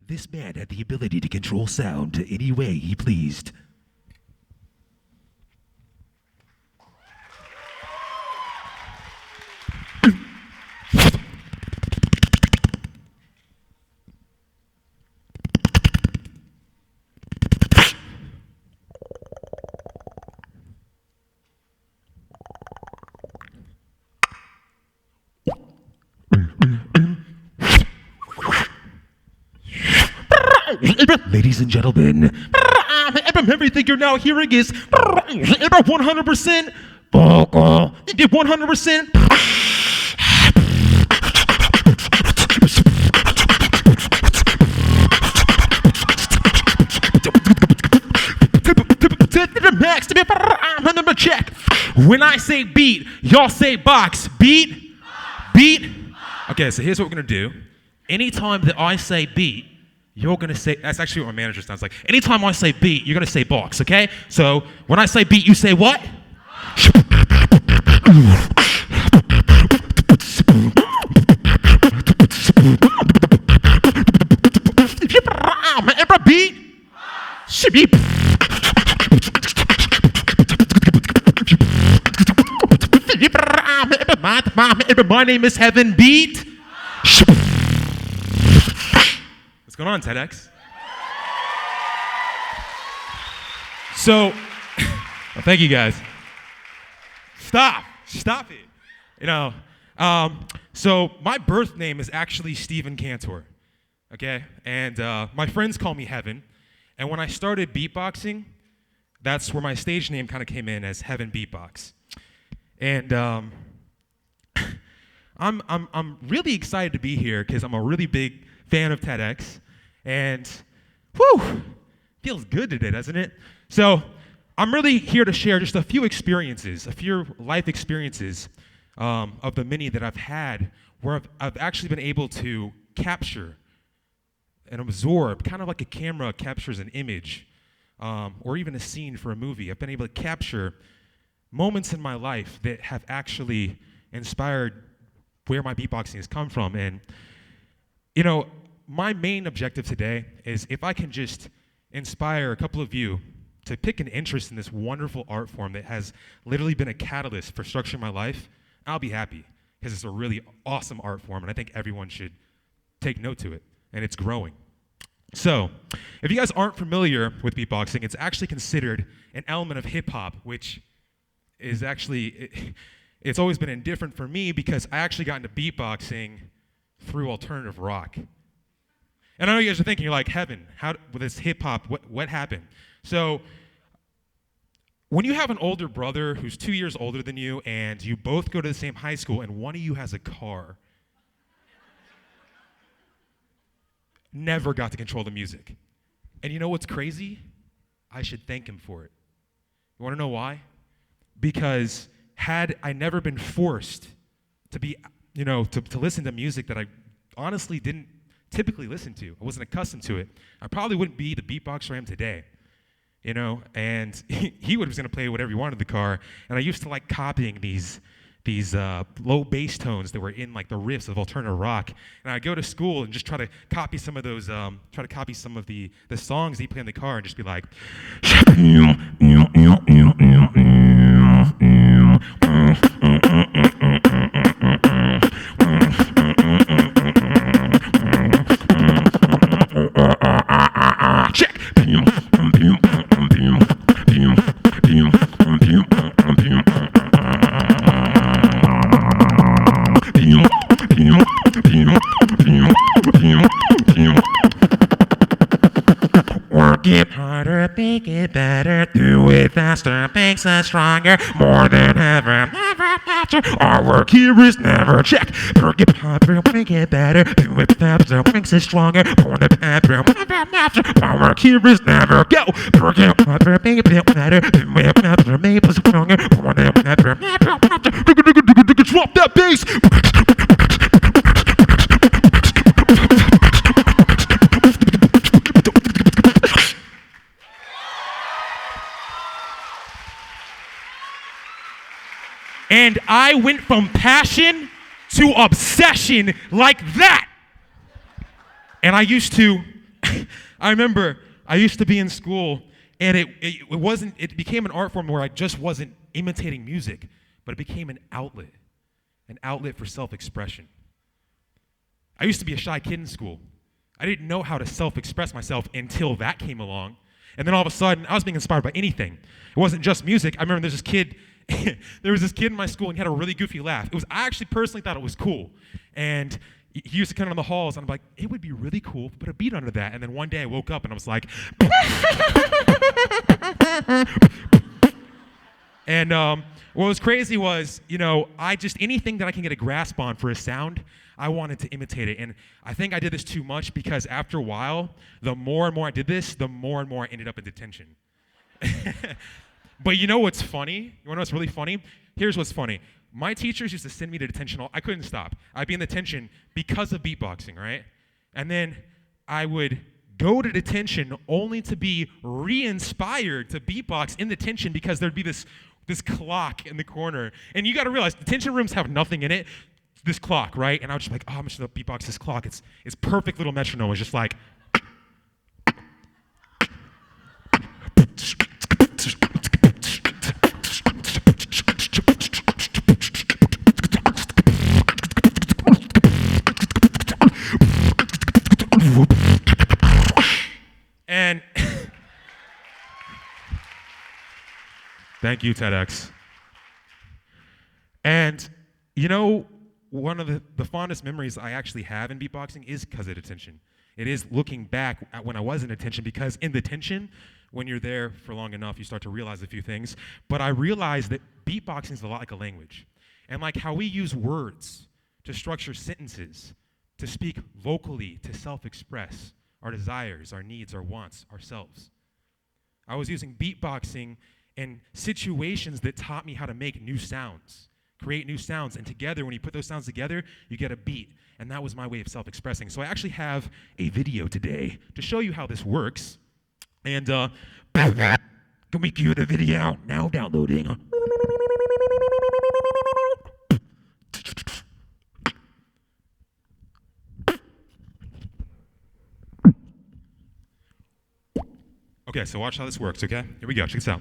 This man had the ability to control sound any way he pleased. Ladies and gentlemen, everything you're now hearing is 100%. 100%. Max, check. When I say beat, y'all say box. Beat, beat. Okay, so here's what we're gonna do. Anytime that I say beat, you're gonna say, that's actually what my manager sounds like. Anytime I say beat, you're gonna say box, okay? So when I say beat, you say what? Beat. My name is HeaveN. Beat. What's going on, TEDx? So, well, thank you guys. Stop it. You know, so my birth name is actually Stephen Cantor, okay? And my friends call me HeaveN. And when I started beatboxing, that's where my stage name kind of came in as HeaveN Beatbox. And I'm really excited to be here because I'm a really big fan of TEDx. And whew, feels good today, doesn't it? So I'm really here to share just a few experiences, a few life experiences of the many that I've had where I've actually been able to capture and absorb, kind of like a camera captures an image or even a scene for a movie. I've been able to capture moments in my life that have actually inspired where my beatboxing has come from. And, you know, my main objective today is if I can just inspire a couple of you to pick an interest in this wonderful art form that has literally been a catalyst for structuring my life, I'll be happy because it's a really awesome art form and I think everyone should take note to it, and it's growing. So, if you guys aren't familiar with beatboxing, it's actually considered an element of hip hop, which is actually, it's always been indifferent for me because I actually got into beatboxing through alternative rock. And I know you guys are thinking, you're like, HeaveN, how with this hip hop, what happened? So, when you have an older brother who's 2 years older than you and you both go to the same high school and one of you has a car, never got to control the music. And you know what's crazy? I should thank him for it. You want to know why? Because had I never been forced to be, you know, to listen to music that I honestly didn't typically listen to, I wasn't accustomed to it, I probably wouldn't be the beatboxer I am today. You know, and he was going to play whatever he wanted in the car, and I used to like copying these low bass tones that were in like the riffs of alternative rock, and I'd go to school and just try to copy some of those, the songs he played in the car, and just be like, check. Work it harder, make it better, do it faster, makes us stronger, more than ever, never after. Our work here is never check. Work it harder, make it better, do it faster, makes us stronger, more than ever, never after. Our work here is never go. Work it harder, make it better, do it faster, make us stronger, more than ever, never after. Drop that bass. And I went from passion to obsession like that. And I used to I remember I used to be in school, and it became an art form where I just wasn't imitating music, but it became an outlet for self-expression. I used to be a shy kid in school. I didn't know how to self-express myself until that came along. And then all of a sudden, I was being inspired by anything. It wasn't just music. I remember there was this kid in my school, and he had a really goofy laugh. I actually personally thought it was cool. And he used to come in the halls, and I'm like, it would be really cool if we put a beat under that. And then one day I woke up, and I was like, and what was crazy was, anything that I can get a grasp on for a sound, I wanted to imitate it. And I think I did this too much because after a while, the more and more I did this, the more and more I ended up in detention. But you know what's funny? You want to know what's really funny? Here's what's funny. My teachers used to send me to detention. I couldn't stop. I'd be in detention because of beatboxing, right? And then I would go to detention only to be re-inspired to beatbox in detention because there'd be this clock in the corner. And you got to realize, detention rooms have nothing in it. This clock, right? And I was just like, I'm just going to beatbox this clock. It's perfect little metronome. It's just like... And thank you, TEDx. And one of the fondest memories I actually have in beatboxing is because of detention. It is looking back at when I was in detention, because in detention, when you're there for long enough, you start to realize a few things. But I realized that beatboxing is a lot like a language. And like how we use words to structure sentences, to speak vocally, to self-express our desires, our needs, our wants, ourselves. I was using beatboxing in situations that taught me how to make new sounds, create new sounds, and together, when you put those sounds together, you get a beat. And that was my way of self-expressing. So I actually have a video today to show you how this works. And can we cue the video? Now downloading. Okay, so watch how this works, okay? Here we go, check this out.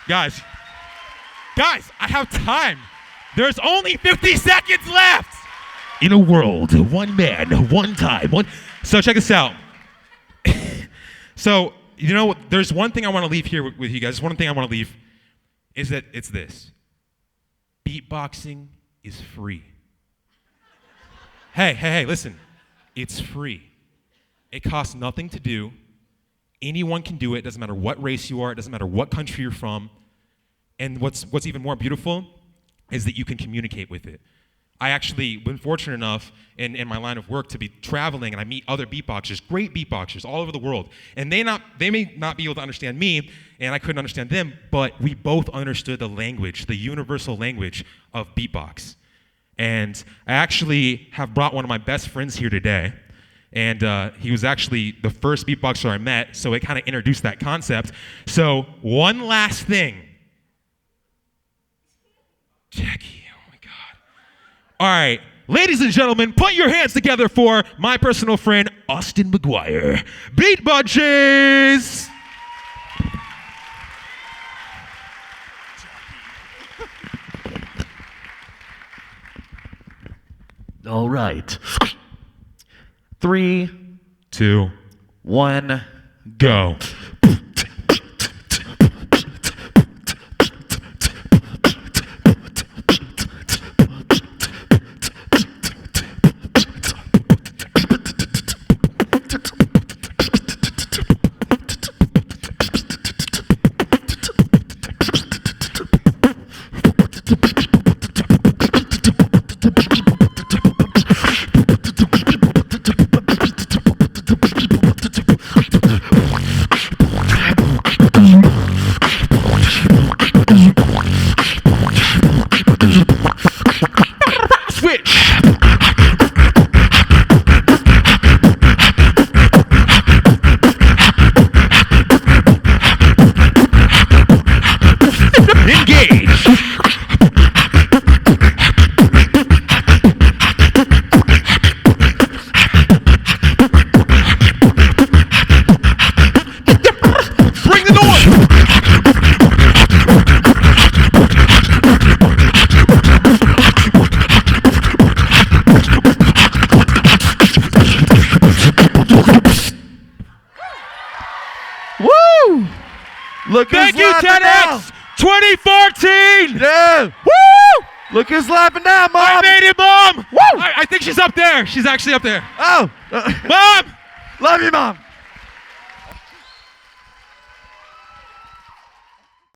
Guys, I have time. There's only 50 seconds left. In a world, one man, one time, one. So check this out. So, there's one thing I want to leave here with you guys. One thing I want to leave is that it's this. Beatboxing is free. Hey, listen. It's free. It costs nothing to do. Anyone can do it. Doesn't matter what race you are. It doesn't matter what country you're from. And what's even more beautiful is that you can communicate with it. I actually been fortunate enough in my line of work to be traveling, and I meet other beatboxers, great beatboxers all over the world. And they may not be able to understand me, and I couldn't understand them, but we both understood the language, the universal language of beatbox. And I actually have brought one of my best friends here today. And he was actually the first beatboxer I met, so it kind of introduced that concept. So one last thing. Jackie, oh my God. All right, ladies and gentlemen, put your hands together for my personal friend, Austin McGuire. Beatboxes! All right. 3, 2, 1, go. Look who's Thank you, laughing now. TEDx 2014! Yeah. Woo! Look who's laughing now, Mom. I made it, Mom! Woo! I think she's up there. She's actually up there. Oh. Mom! Love you, Mom.